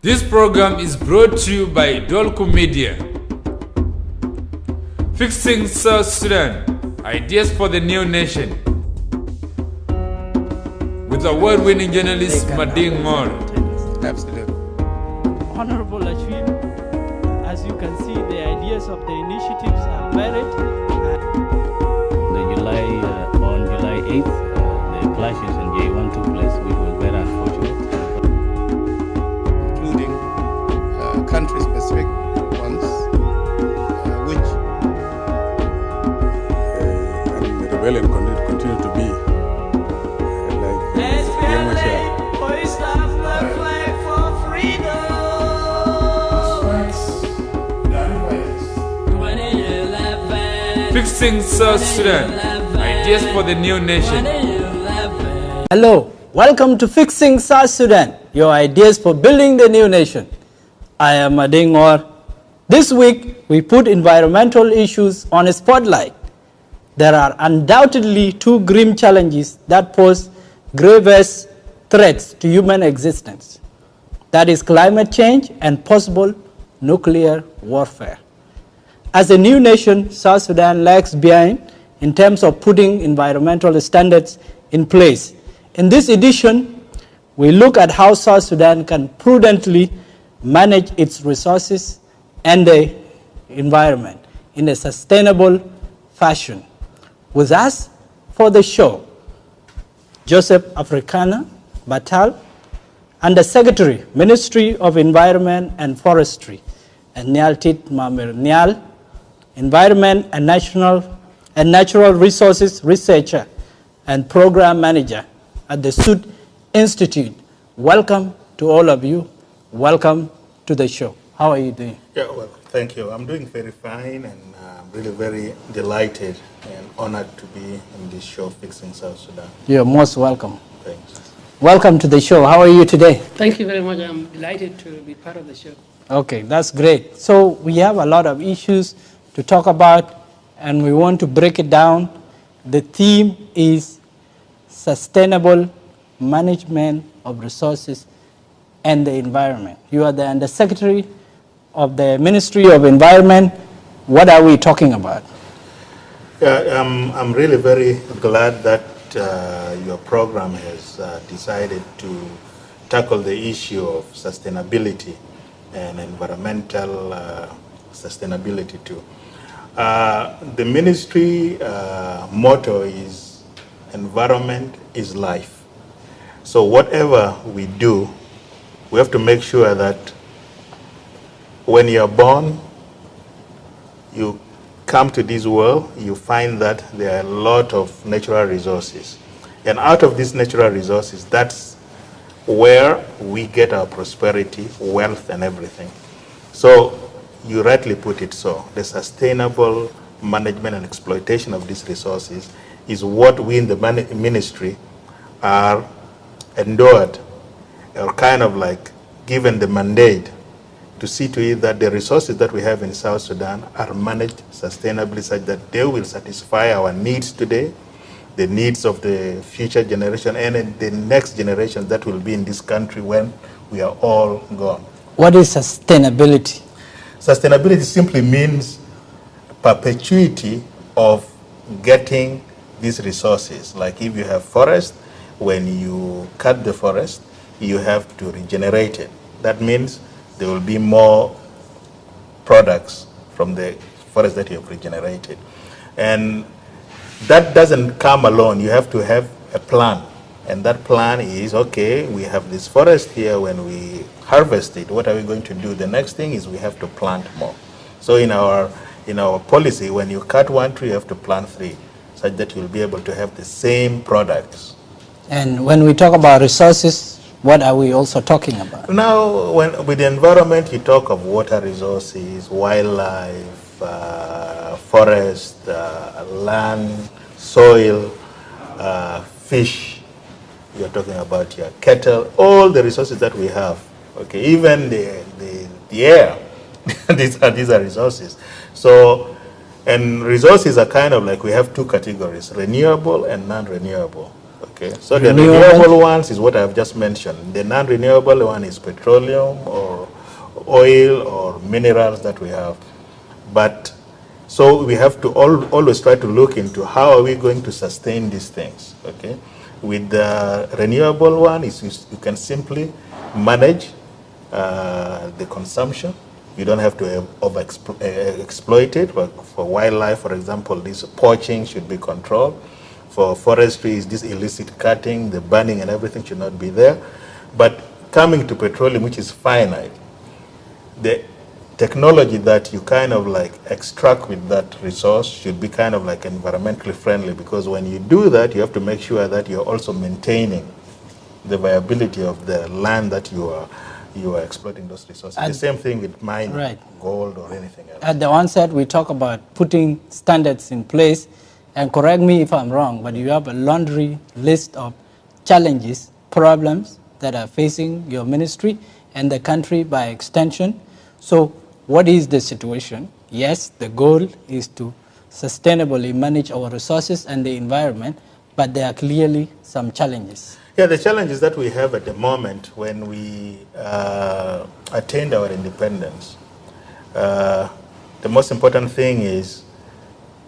This program is brought to you by Dolco Media. Fixing South Sudan, ideas for the new nation. With award-winning journalist Nhial. Absolutely. Honorable Ashwin, as you can see, the ideas of the initiatives are varied. On July 8th, the clashes in J1 took place, which was very unfortunate. Including country-specific ones, which and the rebellion continue to be Fixing South Sudan, ideas for the new nation. Hello, welcome to Fixing South Sudan, your ideas for building the new nation. I am Manegment. This week, we put environmental issues on a spotlight. There are undoubtedly two grim challenges that pose gravest threats to human existence. That is climate change and possible nuclear warfare. As a new nation, South Sudan lags behind in terms of putting environmental standards in place. In this edition, we look at how South Sudan can prudently manage its resources and the environment in a sustainable fashion. With us for the show, Joseph Bartel, Undersecretary, Ministry of Environment and Forestry, and Nhial Tiitmamer. Nhial, Environment and Natural Resources Researcher and Program Manager at the Sud Institute. Welcome to all of you. Welcome to the show. How are you doing? Yeah, well, thank you. I'm doing very fine, and I'm really very delighted and honored to be in this show, Fixing South Sudan. You're most welcome. Thanks. Welcome to the show. How are you today? Thank you very much. I'm delighted to be part of the show. Okay, that's great. So we have a lot of issues to talk about, and we want to break it down. The theme is sustainable management of resources and the environment. You are the Undersecretary of the Ministry of Environment. What are we talking about? Yeah, I'm really very glad that your program has decided to tackle the issue of sustainability and environmental sustainability too. The ministry motto is environment is life. So whatever we do, we have to make sure that when you're born, you come to this world, you find that there are a lot of natural resources. And out of these natural resources, that's where we get our prosperity, wealth, and everything. So you rightly put it so. The sustainable management and exploitation of these resources is what we in the ministry are endured, or kind of like given the mandate to see to it that the resources that we have in South Sudan are managed sustainably such that they will satisfy our needs today, the needs of the future generation, and the next generation that will be in this country when we are all gone. What is sustainability? Sustainability simply means perpetuity of getting these resources. Like if you have forest, when you cut the forest, you have to regenerate it. That means there will be more products from the forest that you have regenerated. And that doesn't come alone. You have to have a plan. And that plan is, okay, we have this forest here. When we harvest it, what are we going to do? The next thing is we have to plant more. So in our policy, when you cut one tree, you have to plant 3, such that you'll be able to have the same products. And when we talk about resources, what are we also talking about? Now, with the environment, you talk of water resources, wildlife, forest, land, soil, fish. You're talking about your cattle, all the resources that we have. Okay, even the air. these are resources. So, and resources are kind of like, we have 2 categories: renewable and non-renewable. Okay, so the renewable ones is what I've just mentioned. The non-renewable one is petroleum or oil or minerals that we have. But so we have to always try to look into how are we going to sustain these things, okay? With the renewable one, you can simply manage the consumption. You don't have to exploit it. But for wildlife, for example, this poaching should be controlled. For forestry, this illicit cutting, the burning and everything should not be there. But coming to petroleum, which is finite, the technology that you kind of like extract with that resource should be kind of like environmentally friendly, because when you do that, you have to make sure that you're also maintaining the viability of the land that you are exploiting those resources. The same thing with mining, right, gold or anything else. At the onset, we talk about putting standards in place, and correct me if I'm wrong, but you have a laundry list of challenges, problems that are facing your ministry and the country by extension. So what is the situation? Yes, the goal is to sustainably manage our resources and the environment, but there are clearly some challenges. Yeah, the challenges that we have at the moment when we attained our independence, the most important thing is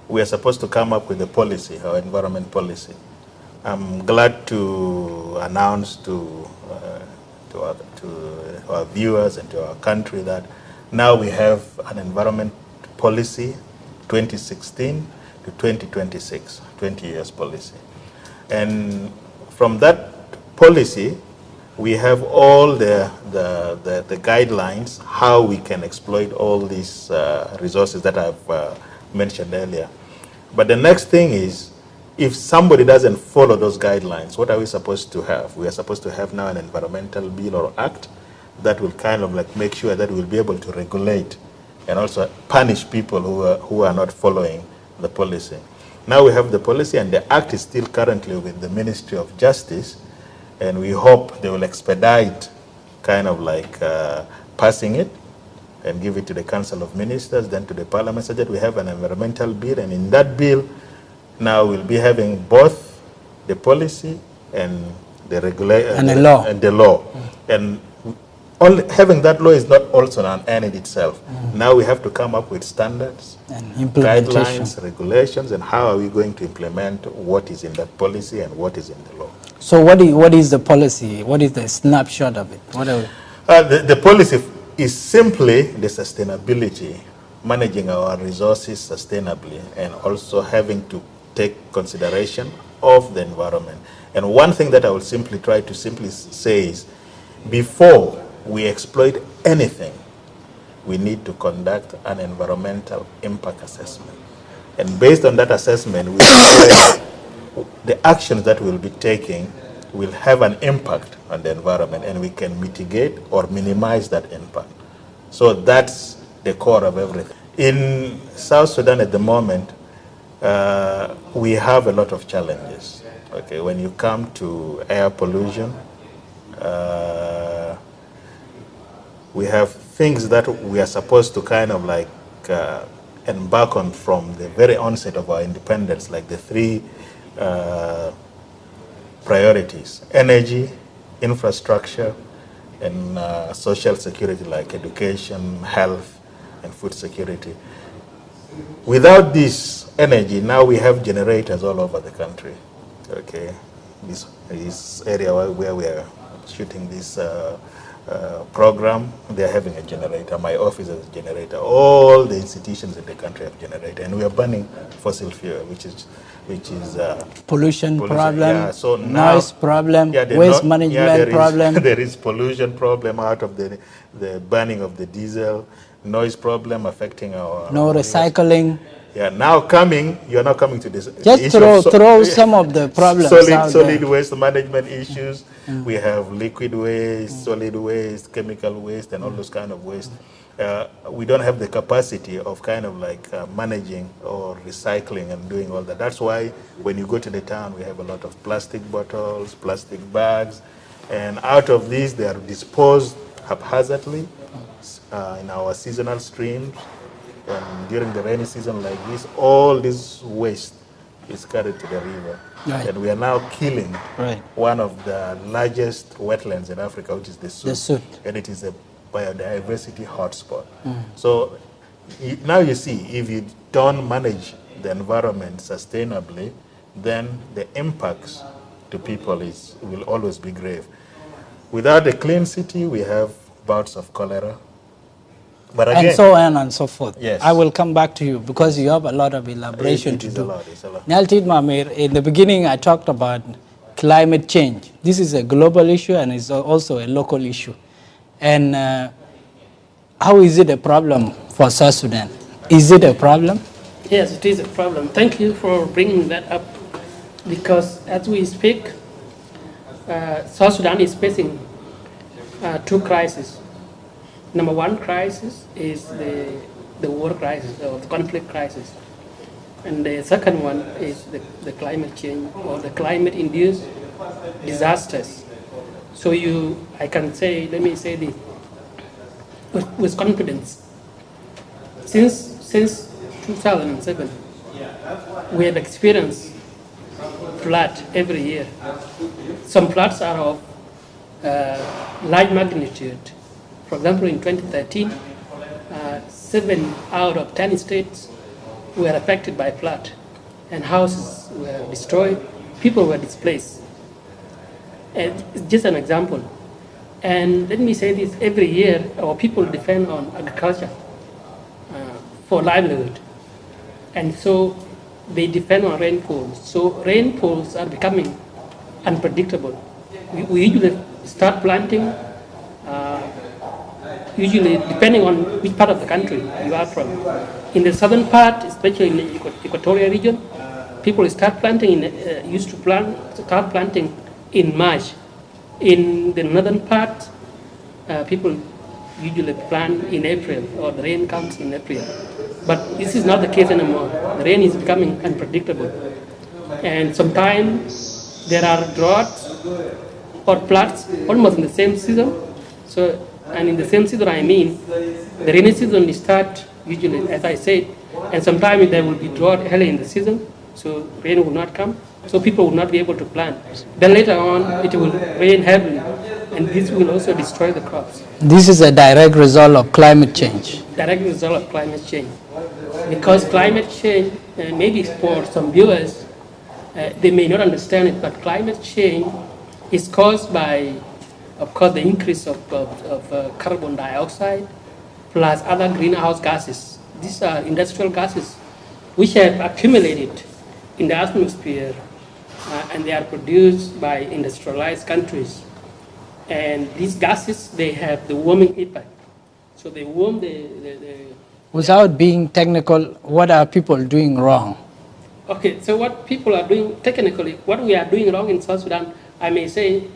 we are supposed to come up with a policy, our environment policy. I'm glad to announce to our viewers and to our country that now we have an environment policy 2016 to 2026, 20 years policy. And from that policy, we have all the guidelines how we can exploit all these resources that I've mentioned earlier. But the next thing is, if somebody doesn't follow those guidelines, what are we supposed to have? We are supposed to have now an environmental bill or act that will kind of like make sure that we'll be able to regulate and also punish people who are not following the policy. Now we have the policy, and the act is still currently with the Ministry of Justice, and we hope they will expedite kind of like passing it and give it to the Council of Ministers, then to the Parliament, so that we have an environmental bill. And in that bill, now we'll be having both the policy and the regulation and the law. And the law. And only having that law is not also an end in itself. Now we have to come up with standards, and implementation, guidelines, regulations, and how are we going to implement what is in that policy and what is in the law. So what is the policy? What is the snapshot of it? What are the policy is simply the sustainability, managing our resources sustainably, and also having to take consideration of the environment. And one thing that I will simply try to say is, before we exploit anything, we need to conduct an environmental impact assessment. And based on that assessment, we the actions that we'll be taking will have an impact on the environment, and we can mitigate or minimize that impact. So that's the core of everything. In South Sudan at the moment, we have a lot of challenges. Okay, when you come to air pollution, we have things that we are supposed to kind of like embark on from the very onset of our independence, like the three priorities: energy, infrastructure, and social security, like education, health, and food security. Without this energy, now we have generators all over the country. Okay, this area where we are shooting this program, they're having a generator. My office has a generator. All the institutions in the country have generator, and we are burning fossil fuel, which is pollution problem, yeah, so now, noise problem, waste management problem. There is pollution problem out of the burning of the diesel, noise problem affecting our recycling. Yeah, you're now coming to this. Just throw some of the problems solid waste management issues. We have liquid waste, solid waste, chemical waste, and all those kind of waste. We don't have the capacity of kind of like managing or recycling and doing all that. That's why when you go to the town, we have a lot of plastic bottles, plastic bags, and out of these, they are disposed haphazardly in our seasonal streams. And during the rainy season like this, all this waste is carried to the river. Right. And we are now killing one of the largest wetlands in Africa, which is the Sud. And it is a biodiversity hotspot. So now you see, if you don't manage the environment sustainably, then the impacts to people will always be grave. Without a clean city, we have bouts of cholera. But again, and so on and so forth. Yes. I will come back to you because you have a lot of elaboration it to is do. a lot, it's a lot. Nhial Tiitmamer, in the beginning I talked about climate change. This is a global issue and it's also a local issue. And how is it a problem for South Sudan? Is it a problem? Yes, it is a problem. Thank you for bringing that up, because as we speak, South Sudan is facing two crises. Number one crisis is the war crisis or the conflict crisis. And the second one is the climate change or the climate-induced disasters. So I can say, let me say this with confidence. Since 2007, we have experienced flood every year. Some floods are of large magnitude. For example, in 2013, 7 out of 10 states were affected by flood, and houses were destroyed, people were displaced. And it's just an example. And let me say this, every year our people depend on agriculture for livelihood. And so they depend on rainfalls. So rainfalls are becoming unpredictable. We usually start planting, usually depending on which part of the country you are from. In the southern part, especially in the equatorial region, people start planting start planting in March. In the northern part, people usually plant in April, or the rain comes in April. But this is not the case anymore. The rain is becoming unpredictable. And sometimes there are droughts or floods almost in the same season. So, and in the same season, I mean, the rainy season starts usually, as I said, and sometimes there will be drought early in the season, so rain will not come, so people will not be able to plant. Then later on, it will rain heavily, and this will also destroy the crops. This is a direct result of climate change. Direct result of climate change. Because climate change, maybe for some viewers, they may not understand it, but climate change is caused by, of course, the increase of carbon dioxide plus other greenhouse gases. These are industrial gases which have accumulated in the atmosphere and they are produced by industrialized countries. And these gases, they have the warming effect. So they warm the Without being technical, what are people doing wrong? Okay, so what people are doing technically, what we are doing wrong in South Sudan, I may say,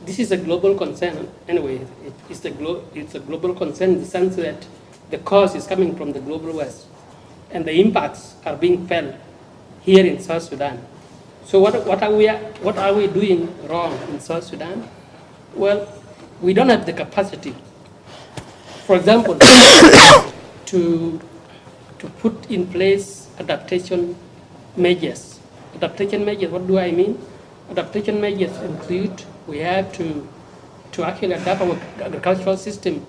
this is a global concern. Anyway, it's a global concern in the sense that the cause is coming from the global West, and the impacts are being felt here in South Sudan. So what are we doing wrong in South Sudan? Well, we don't have the capacity, for example, to put in place adaptation measures. Adaptation measures, what do I mean? Adaptation measures include we have to actually adapt our agricultural system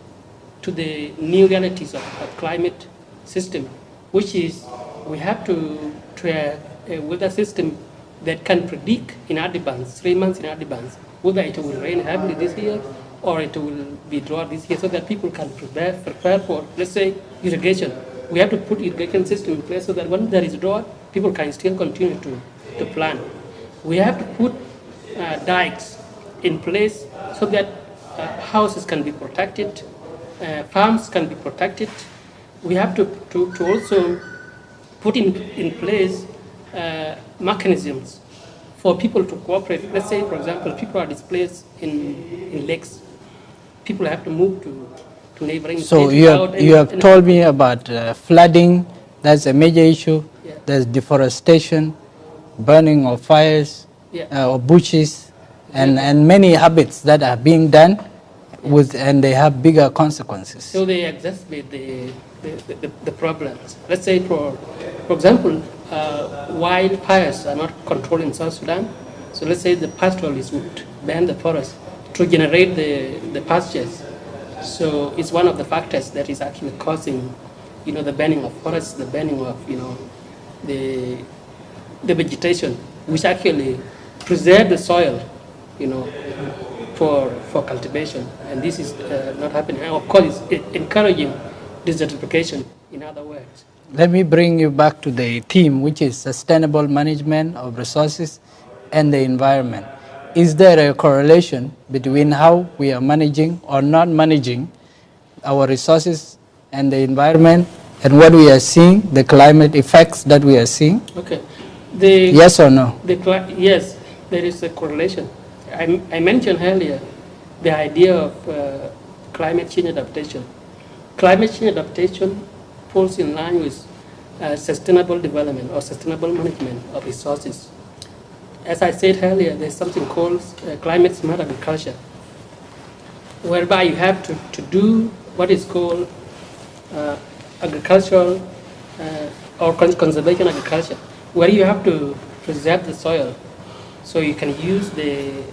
to the new realities of climate system, which is we have to have a weather system that can predict in advance, 3 months in advance, whether it will rain heavily this year or it will be drought this year, so that people can prepare for, let's say, irrigation. We have to put irrigation system in place so that when there is drought, people can still continue to plant. We have to put dikes in place so that houses can be protected, farms can be protected. We have to also put in place mechanisms for people to cooperate. Let's say, for example, people are displaced in lakes. People have to move to neighboring states. So you have told me about flooding, that's a major issue. Yeah. There's deforestation, burning of fires, or bushes, and many habits that are being done and they have bigger consequences. So they exacerbate the problems. Let's say, for example, wildfires are not controlled in South Sudan. So let's say the pastoralists would ban the forest to generate the pastures. So it's one of the factors that is actually causing, the burning of forests, the burning of, the vegetation, which actually preserve the soil, for cultivation. And this is not happening. And of course, it's encouraging desertification, in other words. Let me bring you back to the theme, which is sustainable management of resources and the environment. Is there a correlation between how we are managing or not managing our resources and the environment and what we are seeing, the climate effects that we are seeing? Okay. Yes or no? Yes, there is a correlation. I mentioned earlier the idea of climate change adaptation. Climate change adaptation falls in line with sustainable development or sustainable management of resources. As I said earlier, there's something called climate smart agriculture, whereby you have to do what is called agricultural or conservation agriculture, where you have to preserve the soil so you can use the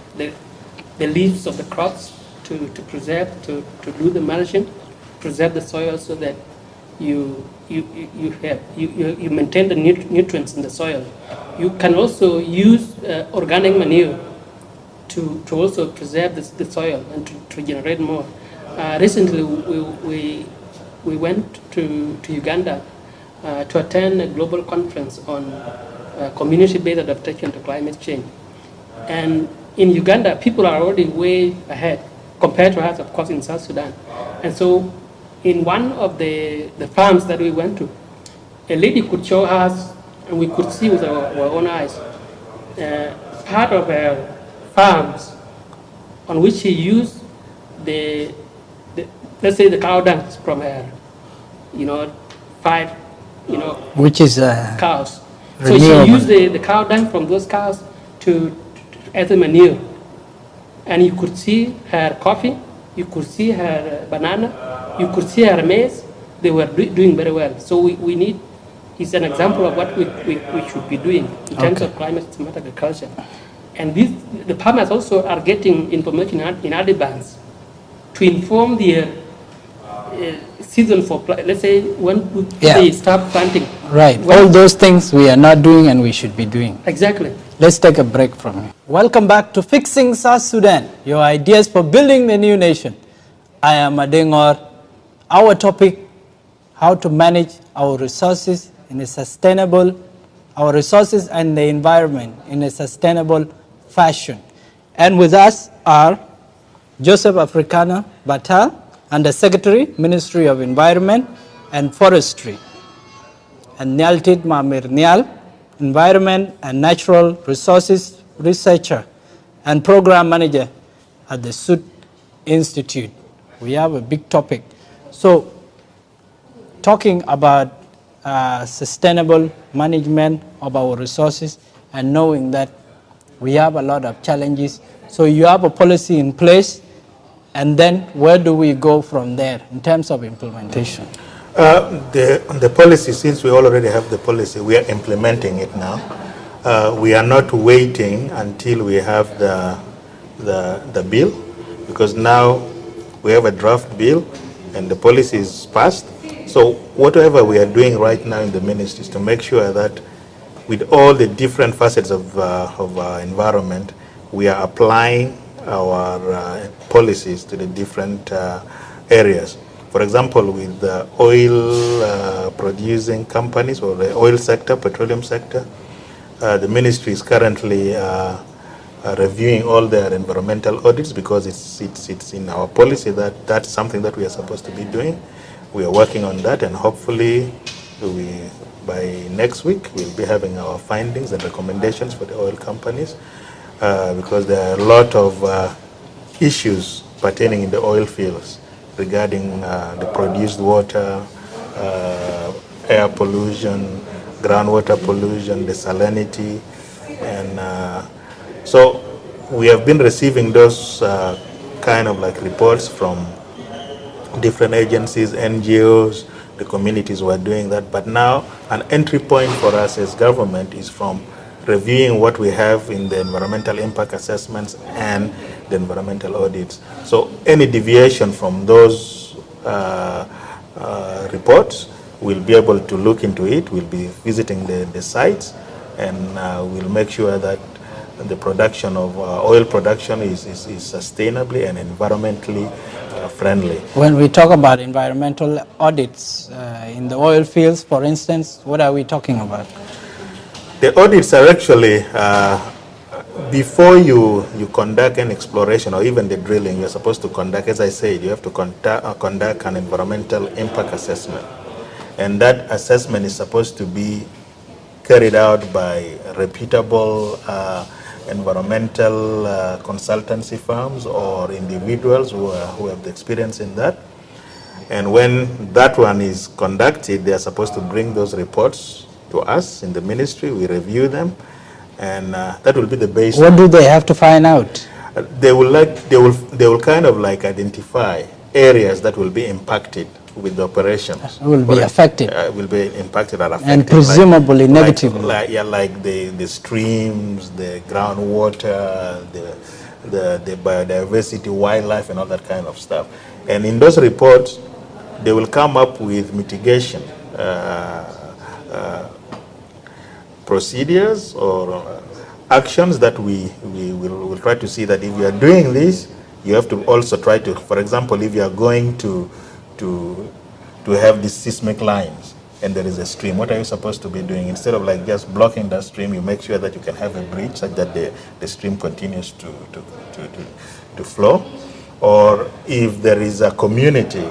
leaves of the crops to preserve, to do the mulching, preserve the soil so that you maintain the nutrients in the soil. You can also use organic manure to also preserve the soil and to generate more. Recently, we went to Uganda to attend a global conference on community-based adaptation to climate change. And in Uganda, people are already way ahead compared to us, of course, in South Sudan. And so in one of the farms that we went to, a lady could show us, and we could see with our own eyes, part of her farms on which she used let's say the cow dung from her, 5, which is cows. So renewable. she used the cow dung from those cows as a manure. And you could see her coffee, you could see her banana, you could see her maize. They were doing very well. So we need, it's an example of what we should be doing in terms of climate smart agriculture. And the farmers also are getting information in advance to inform their season for, let's say, when they start planting. Right. All those things we are not doing and we should be doing. Exactly. Let's take a break from here. Welcome back to Fixing South Sudan, your ideas for building the new nation. I am Adengor. Our topic, how to manage our resources in a sustainable, our resources and the environment in a sustainable fashion. And with us are Joseph Bartel, Undersecretary, Ministry of Environment and Forestry, and Nhial Tiitmamer, Environment and Natural Resources Researcher and Program Manager at the Sud Institute. We have a big topic. So, talking about sustainable management of our resources and knowing that we have a lot of challenges. So you have a policy in place, and then where do we go from there in terms of implementation? The policy, since we already have the policy, we are implementing it now. We are not waiting until we have the bill, because now we have a draft bill and the policy is passed. So whatever we are doing right now in the ministry is to make sure that with all the different facets of our environment, we are applying our policies to the different areas. For example, with the oil producing companies or the oil sector, petroleum sector, the ministry is currently reviewing all their environmental audits, because it's in our policy that that's something that we are supposed to be doing. We are working on that, and hopefully by next week we'll be having our findings and recommendations for the oil companies, because there are a lot of issues pertaining in the oil fields regarding the produced water, air pollution, groundwater pollution, the salinity, and so we have been receiving those kind of like reports from different agencies, NGOs, the communities were doing that. But now an entry point for us as government is from reviewing what we have in the environmental impact assessments and the environmental audits. So any deviation from those reports, we'll be able to look into it. We'll be visiting the sites, and we'll make sure that the production of oil production is sustainably and environmentally friendly. When we talk about environmental audits in the oil fields, for instance, what are we talking about? The audits are actually, before you conduct an exploration or even the drilling, you're supposed to conduct, as I said, you have to conduct an environmental impact assessment. And that assessment is supposed to be carried out by reputable environmental consultancy firms or individuals who have the experience in that. And when that one is conducted, they are supposed to bring those reports to us in the ministry. We review them, and that will be the basis. What do they have to find out? They will kind of like identify areas that will be impacted with the operation. Will be affected. Will be impacted or affected. And presumably negatively. Like the streams, the groundwater, the biodiversity, wildlife, and all that kind of stuff. And in those reports, they will come up with mitigation procedures or actions that we will try to see that if you are doing this, you have to also try to, for example, if you are going to have these seismic lines and there is a stream, what are you supposed to be doing? Instead of like just blocking that stream, you make sure that you can have a bridge such that the stream continues to flow. Or if there is a community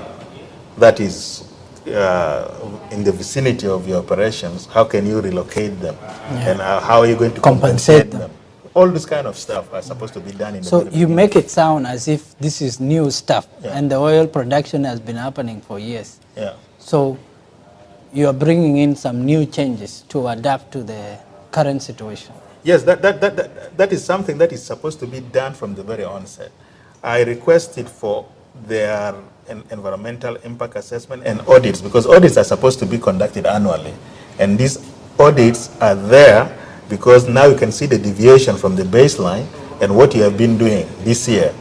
that is in the vicinity of your operations, how can you relocate them? Yeah. And how are you going to compensate them? All this kind of stuff are supposed to be done in the So you make it sound as if this is new stuff, and the oil production has been happening for years. Yeah. So you are bringing in some new changes to adapt to the current situation. Yes, that is something that is supposed to be done from the very onset. I requested for their environmental impact assessment and audits, because audits are supposed to be conducted annually. And these audits are there because now you can see the deviation from the baseline and what you have been doing this year.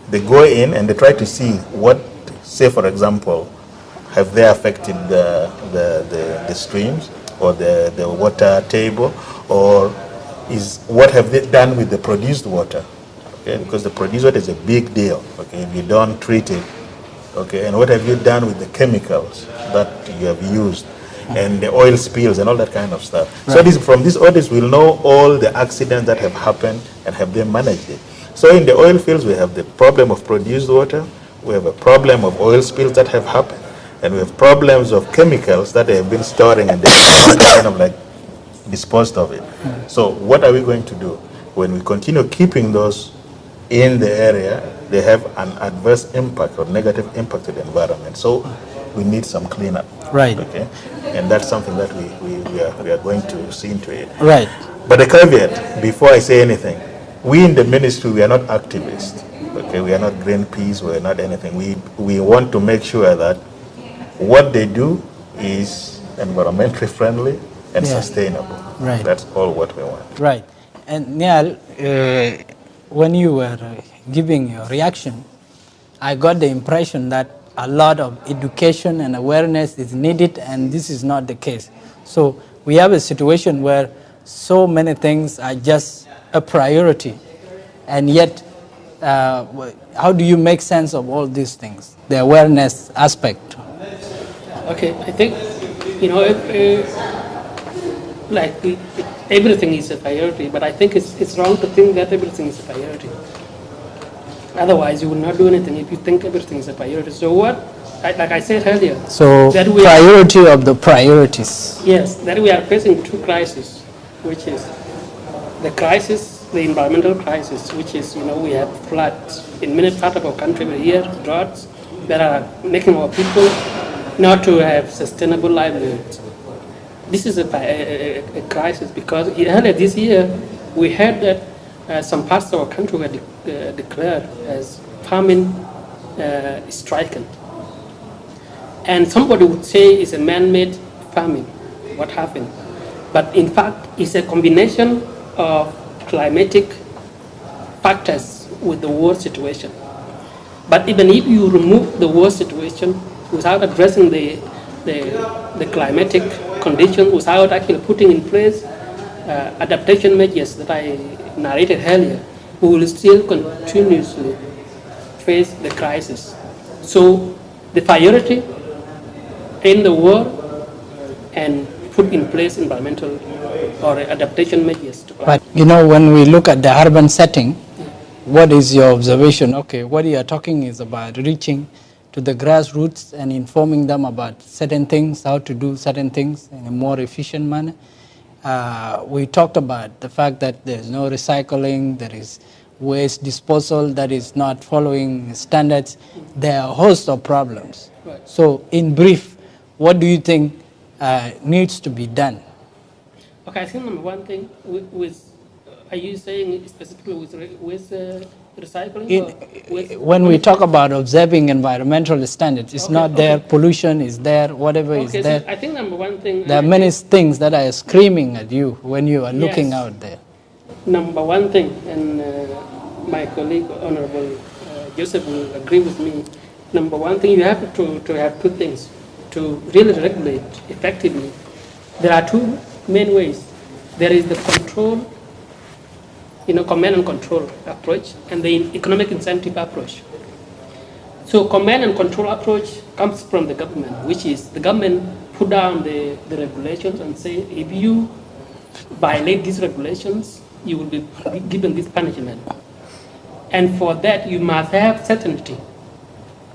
They go in and they try to see what, say for example, have they affected the streams or the water table, or what have they done with the produced water? Okay, because the produced water is a big deal. Okay, if you don't treat it, okay, and what have you done with the chemicals that you have used? And the oil spills and all that kind of stuff. Right. So from these audits, we'll know all the accidents that have happened and have they managed it. So in the oil fields, we have the problem of produced water, we have a problem of oil spills that have happened, and we have problems of chemicals that they have been storing and they have kind of like disposed of it. So what are we going to do? When we continue keeping those in the area, they have an adverse impact or negative impact to the environment. So we need some cleanup. Right. Okay. And that's something that we are going to see into it. Right. But a caveat, before I say anything, we in the ministry, we are not activists. Okay. We are not Greenpeace. We are not anything. We want to make sure that what they do is environmentally friendly and sustainable. Right. That's all what we want. Right. And Nhial, when you were giving your reaction, I got the impression that a lot of education and awareness is needed, and this is not the case. So we have a situation where so many things are just a priority, and yet how do you make sense of all these things, the awareness aspect? Okay, I think, everything is a priority, but I think it's wrong to think that everything is a priority. Otherwise, you will not do anything if you think everything is a priority. So like I said earlier, so that priority of the priorities. Yes, that we are facing two crises, which is the crisis, the environmental crisis, which is, we have floods in many parts of our country every year, droughts that are making our people not to have sustainable livelihoods. This is a crisis because earlier this year we heard that some parts of our country were declared as famine stricken. And somebody would say it's a man-made famine, what happened. But in fact, it's a combination of climatic factors with the war situation. But even if you remove the war situation without addressing the climatic conditions, without actually putting in place adaptation measures that I narrated earlier, we will still continuously face the crisis. So the priority in the war and put in place environmental or adaptation measures. But when we look at the urban setting, what is your observation? Okay, what you are talking is about reaching to the grassroots and informing them about certain things, how to do certain things in a more efficient manner. We talked about the fact that there's no recycling, there is waste disposal that is not following standards. There are a host of problems. Right. So in brief, what do you think needs to be done? Okay, I think number one thing are you saying specifically with recycling? When we talk about observing environmental standards, it's not there, pollution is there, whatever is there. So I think number one thing... There are many things that are screaming at you when you are looking out there. Number one thing, and my colleague, Honorable Joseph, will agree with me. Number one thing, you have to have two things to really regulate effectively. There are two main ways. There is the control, command and control approach, and the economic incentive approach. So command and control approach comes from the government, which is the government put down the regulations and say, if you violate these regulations, you will be given this punishment. And for that, you must have certainty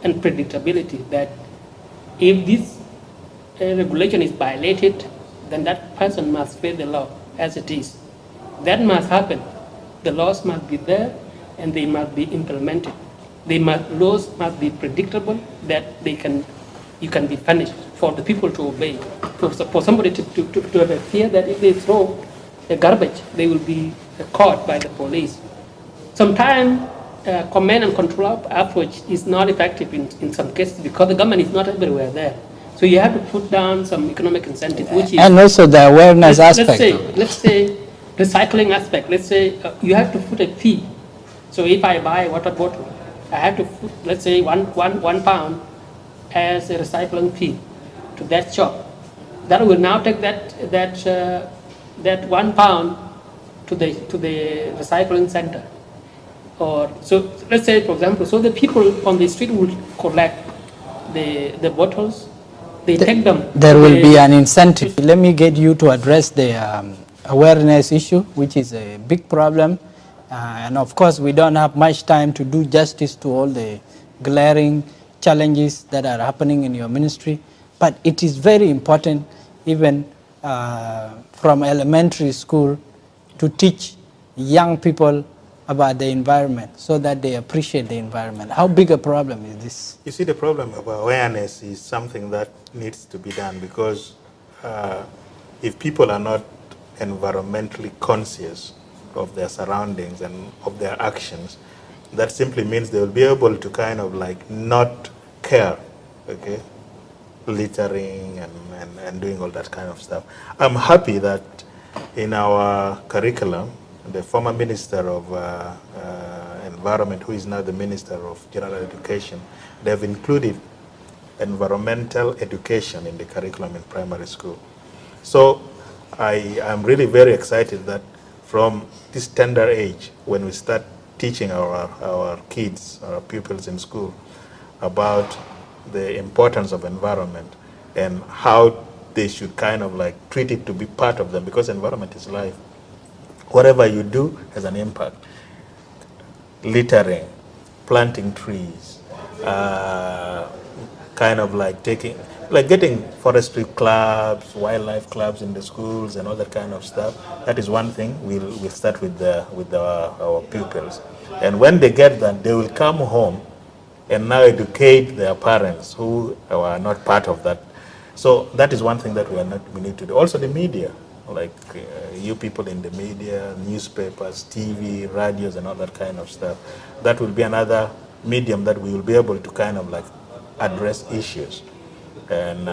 and predictability that if this regulation is violated, then that person must pay the law as it is. That must happen. The laws must be there and they must be implemented. Laws must be predictable that you can be punished for the people to obey. For somebody to have a fear that if they throw a garbage, they will be caught by the police. Sometimes command and control approach is not effective in some cases because the government is not everywhere there. So you have to put down some economic incentive, which is... And also the awareness aspect. Let's say recycling aspect. Let's say you have to put a fee. So if I buy a water bottle, I have to put, let's say, one pound as a recycling fee to that shop. That will now take that 1 pound to the recycling center. Or so let's say, for example, so the people on the street will collect the bottles. They take them. There will be an incentive. Let me get you to address the awareness issue, which is a big problem. And of course, we don't have much time to do justice to all the glaring challenges that are happening in your ministry. But it is very important, even from elementary school, to teach young people about the environment so that they appreciate the environment. How big a problem is this? You see, the problem of awareness is something that needs to be done because if people are not environmentally conscious of their surroundings and of their actions, that simply means they will be able to kind of like not care, okay? Littering and doing all that kind of stuff. I'm happy that in our curriculum, the former Minister of Environment, who is now the Minister of General Education, they have included environmental education in the curriculum in primary school. So I am really very excited that from this tender age, when we start teaching our kids, our pupils in school, about the importance of environment and how they should kind of like treat it to be part of them, because environment is life. Whatever you do has an impact. Littering, planting trees, kind of like getting forestry clubs, wildlife clubs in the schools and all that kind of stuff. That is one thing we'll start with our pupils. And when they get that, they will come home and now educate their parents who are not part of that. So that is one thing that we need to do. Also the media, like you people in the media, newspapers, TV, radios and all that kind of stuff. That will be another medium that we will be able to kind of like address issues. And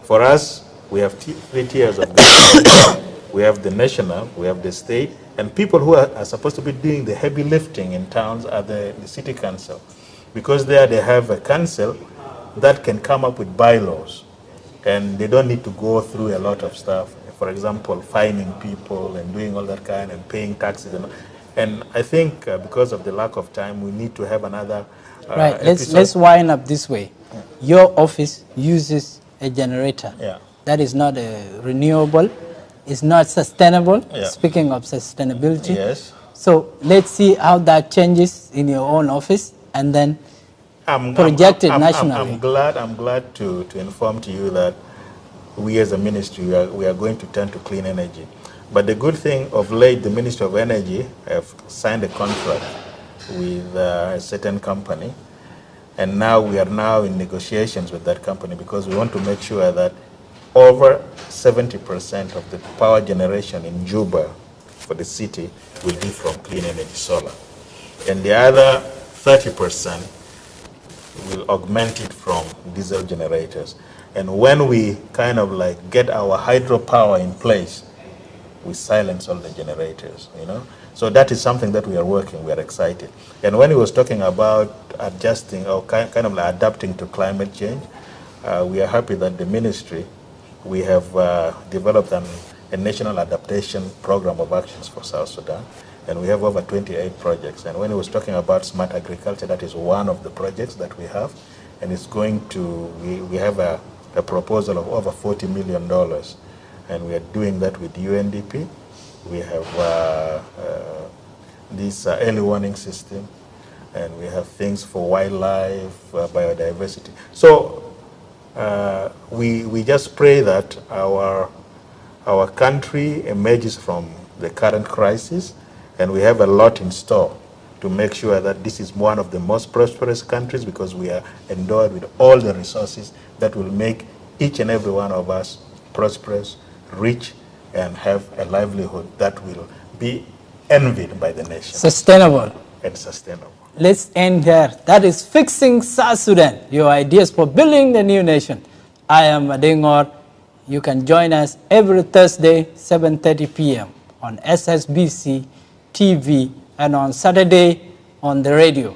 for us, we have 3 tiers of government. We have the national, we have the state, And people who are supposed to be doing the heavy lifting in towns are the city council. Because there they have a council that can come up with bylaws. And they don't need to go through a lot of stuff. For example, fining people and doing all that kind and paying taxes. And I think because of the lack of time, we need to have another right. Let's wind up this way. Your office uses a generator. Yeah. That is not renewable. It's not sustainable. Yeah. Speaking of sustainability. Yes. So let's see how that changes in your own office and then projected nationally. I'm glad to inform to you that we as a ministry, we are going to turn to clean energy. But the good thing of late, the Ministry of Energy have signed a contract with a certain company. And now we are now in negotiations with that company because we want to make sure that over 70% of the power generation in Juba for the city will be from clean energy solar. And the other 30% will augment it from diesel generators. And when we kind of like get our hydropower in place, we silence all the generators, you know. So that is something that we are working, we are excited. And when he was talking about adjusting or kind of like adapting to climate change, we are happy that the ministry, we have developed a national adaptation program of actions for South Sudan. And we have over 28 projects. And when he was talking about smart agriculture, that is one of the projects that we have. And it's going to, we have a proposal of over $40 million. And we are doing that with UNDP. We have this early warning system. And we have things for wildlife, biodiversity. So we just pray that our country emerges from the current crisis. And we have a lot in store to make sure that this is one of the most prosperous countries because we are endowed with all the resources that will make each and every one of us prosperous, rich, and have a livelihood that will be envied by the nation. Sustainable. And sustainable. Let's end here. That is Fixing South Sudan, your ideas for building the new nation. I am Adengor. You can join us every Thursday, 7:30 p.m. on SSBC TV and on Saturday on the radio.